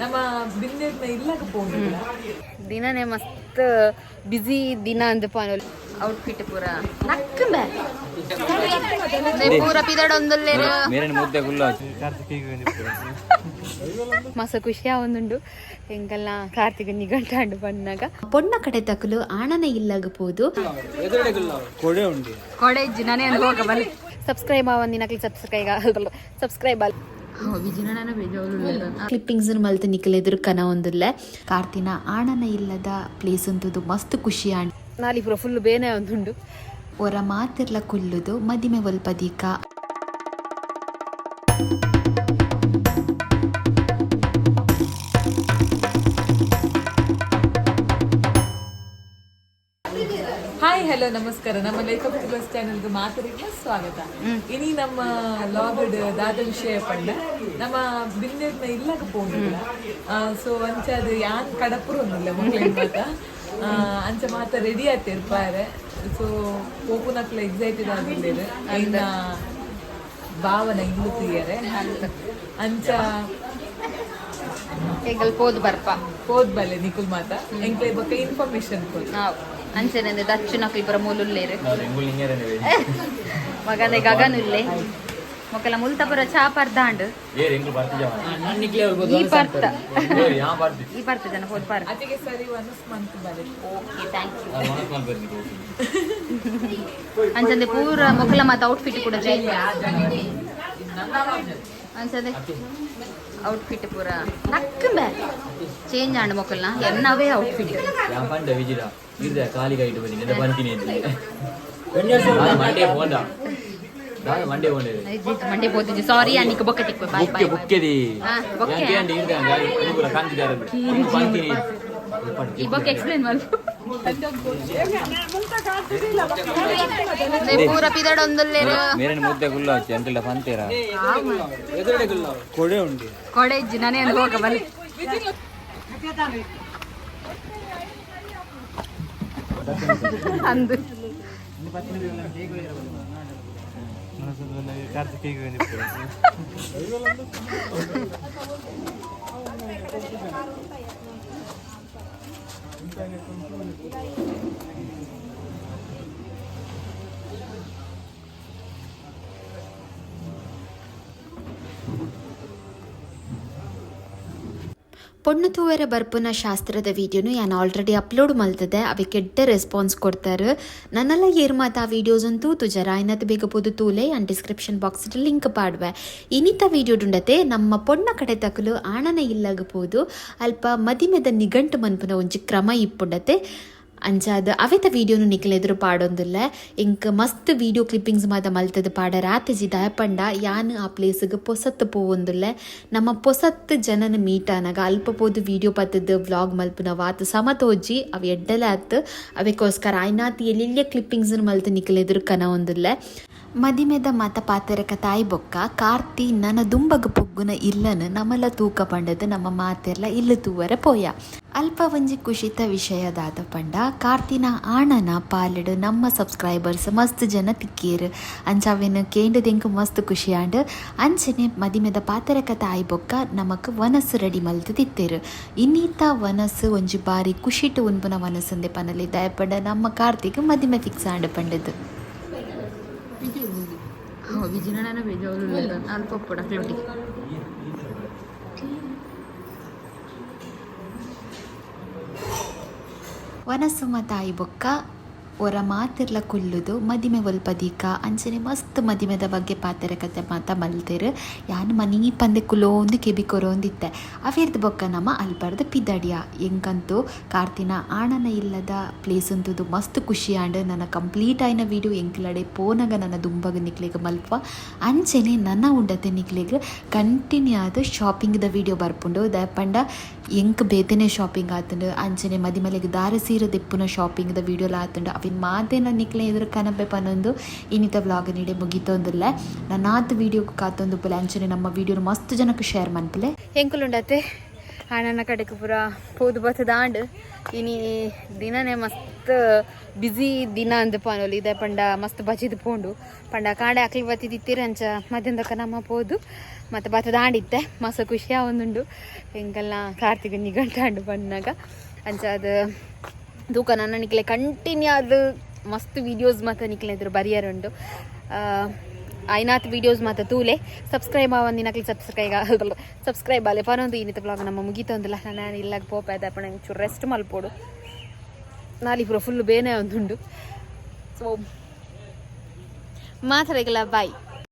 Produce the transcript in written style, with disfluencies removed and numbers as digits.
ನಮ್ಮ ಬಿಂದೇರ್ನ ಇಲ್ಲಕ ಪೋಂಡಿಲ್ಲ ದಿನನೇ ಮಸ್ತ್ ಬಿಸಿ ದಿನ ಅಂತ ಪಾನಲ್ ಔಟ್ಫಿಟ್ ಪೂರ ನಕ್ಕಂಬೆ ಪೂರ ಪಿದಡೊಂದಲ್ಲೇರು ಮಸ ಖುಷಿಯ ಒಂದುಂಡು ಎಂಕಲ್ನ ಕಾರ್ತಿಕ ನಿಘಂಟಾಂಡು ಬಂದಾಗ ಪೊಣ್ಣ ಕಡೆ ತಕಲು ಆಣನೆ ಇಲ್ಲಾಗಬಹುದು ಕೊಡೆ ಜಿನನೇ ಹೋಗಬಲ್ಲ ಸಬ್ಸ್ಕ್ರೈಬ್ ಆವಂದಿನಕ್ಲಿ ಸಬ್ಸ್ಕ್ರೈಬ್ ಅಲ್ಲ ಕ್ಲಿಪ್ಪಿಂಗ್ಸ್ ಮಲ್ತು ನಿಖಲ್ ಎದುರು ಕನ ಒಂದಿಲ್ಲ ಕಾರ್ತಿನ ಆಣನ ಇಲ್ಲದ ಪ್ಲೇಸ್ ಅಂತದ್ದು ಮಸ್ತ್ ಖುಷಿ ಆಂಡ್ ನಾಲಿ ಪೂರ ಫುಲ್ ಬೇನೆ ಒಂದುಂಡು ಒರ ಮಾತಿರ್ಲ ಕುಲ್ಲುದು ಮದಿಮೆ ಒಲ್ಪದೀಕ ಹಾಯ್ ಹಲೋ ನಮಸ್ಕಾರ ನಮ್ಮ ಲೈಫ್ ಆಫ್ TuluVas ಚಾನೆಲ್ಗೆ ಮಾತಾಡಿದ್ರೆ ಸ್ವಾಗತ ಇನಿ ನಮ್ಮ ಲಾಗಡ್ ದಾದ ವಿಷಯ ಪಂಡ ನಮ್ಮ ಬಿಂದೇರ್ನ ಇಲ್ಲಕ ಪೋಂಡಿಲ್ಲ ಸೊ ಅಂಚದ ಯಾನ್ ಕಡಪುರ ಒಂದಿಲ್ಲ ಮಕ್ಕಳಿಗೆ ಮಾತ ಅಂಚ ಮಾತ ರೆಡಿ ಆತಿರ್ಪಾರೆ ಸೊ ಪೋಪುನಕ್ಲ ಎಕ್ಸೈಟೆಡ್ ಆಗಿದ್ದೇವೆ ಐನ ಭಾವನ ಇನ್ನು ತೀಯರೆ ಅಂಚ ಪೋದ್ ಬಲ್ಲೆ ನಿಕುಲ್ ಮಾತ ಎಂಕ್ಲೆ ಬಗ್ಗೆ ಇನ್ಫಾರ್ಮೇಶನ್ ಕೊಡ್ ಅಂಚೆನೆ ದಚ್ಚು ನಕಲಿ ಪುರ ಮೂಲುಲ್ಲೇರು ಮಗನೆ ಗಗನುಲ್ಲೆ ಮೊಕಲ ಮುಲ್ತಪುರ ಚಾಪರ್ದಾಂಡ್ ಈ ಬರ್ತ ಜನ ಹೋದ್ ಪಾರ ಅದಕ್ಕೆ ಸರಿ ಒನ್ಸ್ ಮಂತ್ ಬಲೆ ಓಕೆ ಥ್ಯಾಂಕ್ ಯು ಅಂಚಂದೆ ಪೂರ ಮೊಕಲ ಮಾತ ಔಟ್ಫಿಟ್ ಕೂಡ ಚೇಂಜ್ ಅಂಚಂದೆ ಔಟ್ಫಿಟ್ ಪೂರ ನಕ್ಕಂಬೆ ಚೇಂಜ್ ಆಂಡ್ ಮೊಕಲ್ನ ಎನ್ನವೇ ಔಟ್ಫಿಟ್ ಮಂಡೆ పోతుంది సారీ అనికి బొక్కటిక్ బై బై బొక్కేది బొక్కే అండి ఇర్గంగా ఇనుగుల కాంతిదారు ఈ బొక్క ఎక్స్‌ప్లెయిన్ మాలు నే పూరా పిదడ ಒಂದಲ್ಲೇರು ಮೇರನ ಮುದ್ದೆ ಗುಲ್ಲ ಆಚೆ ಅಂಕಲ್ ಫಂತೇರ ಎದುರಡೆ ಗುಲ್ಲ ಕೊಡೆ ಉಂಡಿ ಕೊಡೆ ಜಿನನೇ ಅಂತ ಹೋಗ ಬಲಿ ಅಂದು ಪೊಣ್ಣು ತೂವರ ಬರ್ಪುನ ಶಾಸ್ತ್ರದ ವಿಡಿಯೋನು ನಾನು ಆಲ್ರೆಡಿ ಅಪ್ಲೋಡ್ ಮಲ್ತದೆ ಅವಕ್ಕೆ ಎಡ್ಡೆ ರೆಸ್ಪಾನ್ಸ್ ಕೊಡ್ತಾರೆ ನನ್ನೆಲ್ಲ ಏರ್ ಮಾತು ಆ ವಿಡಿಯೋಸ್ ಅಂತೂ ತುಜರ ಇನ್ನತ್ತು ಬೇಗಬಹುದು ತೂಲೆ ಆ್ಯಂಡ್ ಡಿಸ್ಕ್ರಿಪ್ಷನ್ ಬಾಕ್ಸ್ ಲಿಂಕ್ ಪಾಡುವೆ ಇನ್ನಿತ ವಿಡಿಯೋ ಡುಂಡತೆ ನಮ್ಮ ಪೊಣ್ಣ ಕಡೆ ತಕಲು ಆಣನ ಇಲ್ಲಾಗಬಹುದು ಅಲ್ಪ ಮದಿಮೆದ ನಿಘಂಟು ಮನ್ಪುನ ಒಂಜಿ ಕ್ರಮ ಇಪ್ಪುಂಡತೆ ಅಂಚಾದ ಅವೆತ ವಿಡಿಯೋನು ನಿಖಲ್ ಎದುರು ಪಾಡೊಂದಿಲ್ಲ ಇಂಕ ಮಸ್ತ್ ವಿಡಿಯೋ ಕ್ಲಿಪ್ಪಿಂಗ್ಸ್ ಮಾತ ಮಲ್ತದ ಪಾಡ ರಾತ್ರಿ ದಯಪಂಡ ಯಾನ್ ಆ ಪ್ಲೇಸ್ಗೆ ಪೊಸತ್ತು ಪೋವೊಂದಿಲ್ಲ ನಮ್ಮ ಪೊಸತ್ತು ಜನನ ಮೀಟ್ ಆನಾಗ ಅಲ್ಪ ಪೋದು ವಿಡಿಯೋ ಪತ್ತದ ವ್ಲಾಗ್ ಮಲ್ಪುನ ವಾತ ಸಮತೋಜಿ ಅವು ಎಡ್ಡಲೆ ಆತು ಅವಕ್ಕೋಸ್ಕರ ಆಯ್ನಾತ್ ಎಲ್ಲೆಲ್ಲೇ ಕ್ಲಿಪ್ಪಿಂಗ್ಸ್ ಮಲ್ತು ನಿಖಲ್ ಎದುರು ಕನ ಒಂದಿಲ್ಲ ಮದಿಮೆದ ಮಾತ ಪಾತರಕ ತಾಯಿ ಬೊಕ್ಕ ಕಾರ್ತಿ ನನ್ನ ದುಂಬಗ ಪೊಗ್ಗುನ ಇಲ್ಲನ ನಮ್ಮಲ್ಲ ತೂಕ ಪಂಡದ ನಮ್ಮ ಮಾತೆಲ್ಲ ಇಲ್ಲ ತೂವರ ಪೋಯ ಅಲ್ಪ ಒಂಜಿ ಖುಷಿತ ವಿಷಯದಾದ ಪಂಡ ಕಾರ್ತಿನ ಆಣನ ಪಾಲಡು ನಮ್ಮ ಸಬ್ಸ್ಕ್ರೈಬರ್ಸ್ ಮಸ್ತ್ ಜನ ತಿಕ್ಕೇರು ಅಂಚಾವೆನ ಕೇಂಡದೆಂಕ ಮಸ್ತ್ ಖುಷಿ ಆಂಡ್ ಅಂಚನೆ ಮದಿಮೆದ ಪಾತರಕ ತಾಯಿ ಬೊಕ್ಕ ನಮಕ್ ವನಸ್ಸು ರೆಡಿ ಮಲ್ತು ತಿತ್ತೇರು ಇನ್ನೀತ ವನಸ್ಸು ಒಂಜಿ ಬಾರಿ ಖುಷಿಟ್ಟು ಉನ್ಪುನ ವನಸ್ಸಂದೆ ಪನಲಿ ದಯಪಂಡ ನಮ್ಮ ಕಾರ್ತಿಕ್ ಮದಿಮೆ ಫಿಕ್ಸ್ ಆಂಡ್ ಪಂಡದು ವಿಜಯನನ ಬೇಜಾರು ಅಲ್ಪ ಪೊಡಕ್ಲೊಟ್ಟಿ ವನಸುಮ ತಾಯಿ ಬೊಕ್ಕ ಒರ ಮಾತಿರ್ಲ ಕುಲ್ಲುದು ಮದಿಮೆ ಒಲ್ಪದೀಕ ಅಂಚನೆ ಮಸ್ತ್ ಮದಿಮೆದ ಬಗ್ಗೆ ಪಾತೆರ ಕತೆ ಮಾತ ಮಲ್ತೇರು ಯಾನು ಮನಿ ಪಂದೆ ಕುಲೋಂದು ಕೆಬಿ ಕೊರೋಂದಿತ್ತೆ ಅವೇರ್ದು ಬೊಕ್ಕ ನಮ್ಮ ಅಲ್ಬರ್ದು ಪಿದಡಿಯ ಎಂಕಂತೂ ಕಾರ್ತಿನ ಆಣನ ಇಲ್ಲದ ಪ್ಲೇಸ್ ಅಂತದು ಮಸ್ತ್ ಖುಷಿ ಆಂಡ್ ನನ್ನ ಕಂಪ್ಲೀಟ್ ಆಯ್ನ ವಿಡಿಯೋ ಎಂಕ್ಲಡೆ ಪೋನಾಗ ನನ್ನ ದುಂಬಗ ನಿಕ್ಲಿಗೆ ಮಲ್ಪ ಅಂಚನೆ ನನ್ನ ಉಂಡತೆ ನಿಕ್ಲಿಗೆ ಕಂಟಿನ್ಯೂ ಆದ ಶಾಪಿಂಗ್ದ ವಿಡಿಯೋ ಬರ್ಪುಂಡು ದಯಪಂಡ ಎಂಕ್ ಬೇತನೆ ಶಾಪಿಂಗ್ ಆತುಂಡು ಅಂಚನೆ ಮದಿಮಲೆಗೆ ದಾರ ಸೀರ ದೆಪ್ಪುನ ಶಾಪಿಂಗ್ದ ವಿಡಿಯೋಲ ಆತುಂಡು ಅವಿನ ಮಾತೆ ನನ್ನ ನಿಕ್ಲೆ ಎದುರು ಕನಪೆ ಪನೊಂದು ಇನ್ನಿತ ವ್ಲಾಗ್ ನೀಡೆ ಮುಗಿತೊಂದಿಲ್ಲ ನನ್ನಾತ್ ವಿಡಿಯೋಗೆ ಕಾತೊಂದು ಪುಲೆ ಅಂಚನೆ ನಮ್ಮ ವಿಡಿಯೋನ ಮಸ್ತ್ ಜನಕ್ಕೆ ಶೇರ್ ಮನ್ಪುಲೆ ಹೆಂಕುಲುಂಡತೆ ಹಣನ ಕಡೆಗೆ ಪೂರ ಪೋದು ಬತ್ತದಾಂಡ್ ಇನಿ ದಿನನೇ ಮಸ್ತ್ ಮಸ್ತ್ ಬಿಸಿ ದಿನ ಅಂದ ಪಾನೋಲಿ ಇದೆ ಪಂಡ ಮಸ್ತ್ ಬಜಿದು ಪೋಂಡು ಪಂಡ ಕಾಂಡೆ ಹಾಕ್ಲಿ ಬತ್ತಿದ್ದಿತ್ತೀರಿ ಅಂಚ ಮಧ್ಯಾಹ್ನದಕ್ಕ ನಮ್ಮ ಪೋದು ಮತ್ತು ಬತ್ತದ ಆಡಿತ್ತೆ ಮಸ್ತ್ ಖುಷಿ ಆವೊಂದುಂಡು ಹಿಂಗೆಲ್ಲ ಕಾರ್ತಿಕ ನಿಗಂಟ ಅಂಡು ಬಂದಾಗ ಅಂಚ ಅದು ತೂಕ ನನ್ನ ನಿಕ್ಲೆ ಕಂಟಿನ್ಯೂ ಅದು ಮಸ್ತ್ ವೀಡಿಯೋಸ್ ಮತ್ತು ನಿಕ್ಲೆ ಇದ್ರು ಬರಿಯರುಂಡು ಐನಾತ್ ವೀಡಿಯೋಸ್ ಮತ್ತು ತೂಲೆ ಸಬ್ಸ್ಕ್ರೈಬ್ ಆವಂದಿನಕ್ಲಿ ಸಬ್ಸ್ಕ್ರೈಬ್ ಆಲೆ ಪರೊಂದು ಇನ್ನಿತ ಬ್ಲಾಗ್ ನಮ್ಮ ಮುಗೀತೊಂದಿಲ್ಲ ನಾನು ಇಲ್ಲಾಗ ಪೋಪಾಯ್ದೆ ಅಪ್ಪ ನಂಗೆ ಚೂರು ರೆಸ್ಟ್ ಮಲ್ಪೋಡು ನಾಲಿಪುರ ಫುಲ್ ಬೇನೆ ಒಂದುಂಡು ಸೊ ಮಾತಾಡಿಗಲ್ಲ ಬಾಯ್.